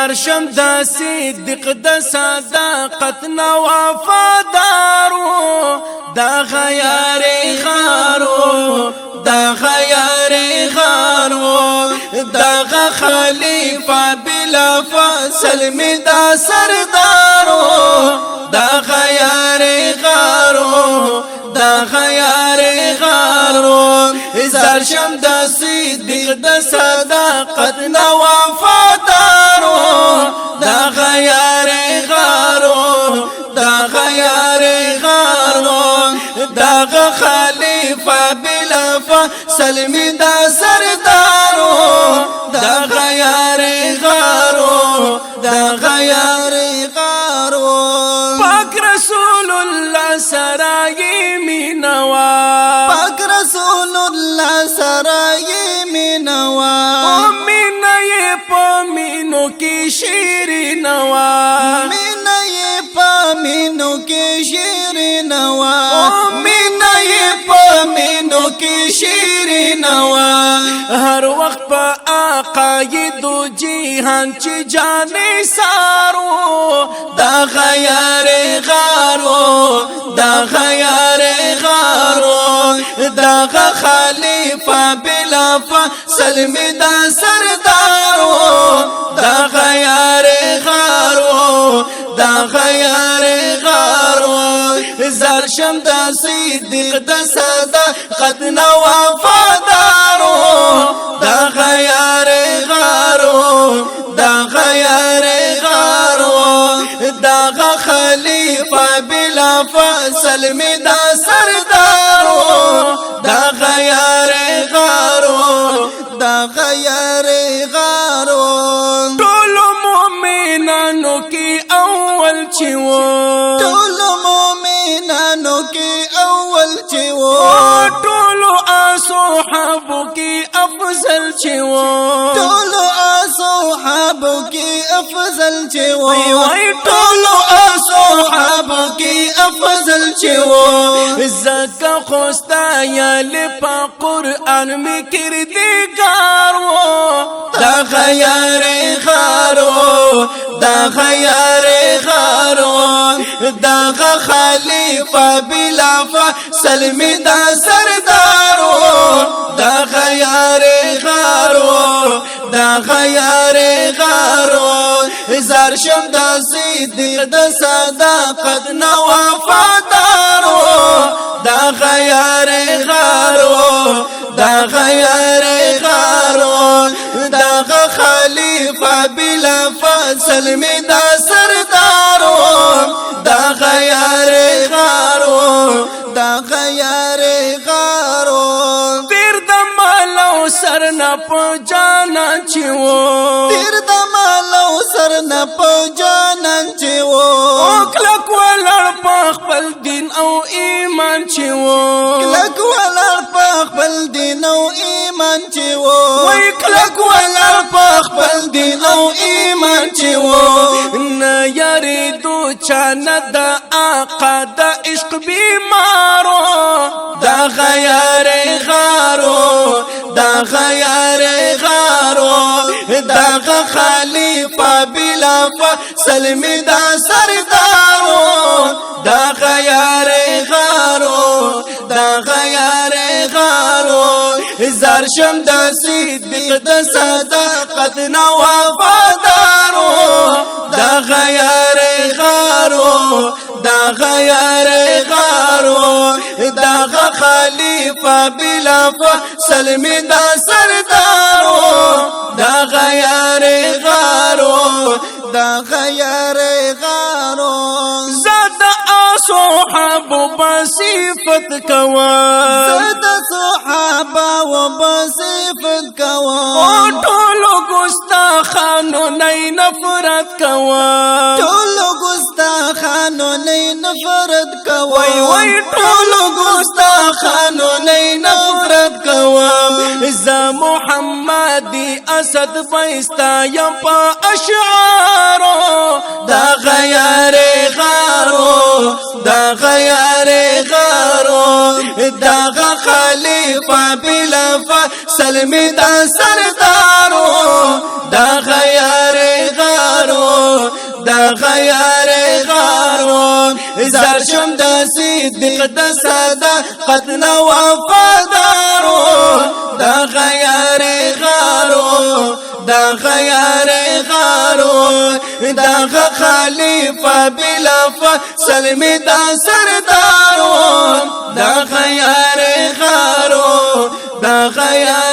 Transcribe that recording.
زار شم دا صدق دا صداقت نا وفادارو دا غیار غارو دا غیار غارو دا خلیفہ بلا فاصل میں دا سردارو دا غیار غارو دا غیار غارو زار شم دا صدق دا صداقت نا وفادارو دا غیار غارو دا غیار غارو دا خلیفہ بلا فاصل میں دا سردارو دا غیار غارو دا غیار غارو پاک رسول اللہ سرائی مینوا پاک رسول اللہ سرائی مینوا مینائے پامینوں کی شیری نوا مینائے پامینوں کی شیری نوا مینائے پامینوں کی شیری نوا ہر وقت پا آقاید و جیہان چی جانے سارو دا غیار غارو دا غیار غارو دا خلیفہ بلا فاصل میں دا سردارو دا غیار غارو دا غیار غارو زار شم دا صدق دا صداقت نا وفادارو دا غیار غارو دا غیار غارو دا خلیفہ بلا فاصل میں دا سردارو دا غیار غارو دا غیار غارو ټولو مومنانو کی اول چیو ټولو مومنانو کی اول چیو ټولو اصحابو کی افضل چیو ټولو اصحابو کی افضل چیو ټولو اصحابو کی افضل چیو زکا خوستا یال پا قرآن میں کردگارو دا غیار غارو دا غیار غارو دا خلیفہ بلا فاصل میں دا سردارو دا غیار غارو دا غیار غارو زار شم دا صدق دا صداقت نا وفادارو دا غیار غارو دا غیار غارو دا خلیفہ بلا فاصل میں دا سردارو دا غیار غارو دا غیار غارو پیر دا مالو سر نا پجانا چیو پیر دا مالو سر نا پجانا چیو کلک ولر پاک پل دین او ایمان چیو کلک ولر پاک پل دین او ایمان چیو وی کلک ولر پاک پل دین او ایمان چیو نیاری دو چاند دا آقا دا عشق بیمارو دا غیار غارو دا غیار غارو دا خلیفہ بلا فاصل میں دا سردارو دا غیار غارو دا غیار غارو زار شم دا صدق دا صداقت نا وفادارو دا غیار غارو دا غیار غارو دا خلیفہ بلا فاصل میں دا سردارو دا غیار غارو دا غیار غارو زاد صحاب بصفت کوا زاد صحاب بصفت کوا ټولو ګستاخانو نه نفرت کوا ټولو ګستاخانو نه نفرت کوا وای ټولو ګستاخانو نه نفرت کوا ز محمد اسد بایستا یم پا اشعارو دا غیار غارو دا غیار غارو دا خلیفہ بلا فاصل میں دا سردارو دا غیار غارو زار شم د صدیق د صداقت نو وفادارو دا غیار غارو دا غیار غارو دا خلیفہ بلا فصل می دا سردارو دا غیار غارو دا غیار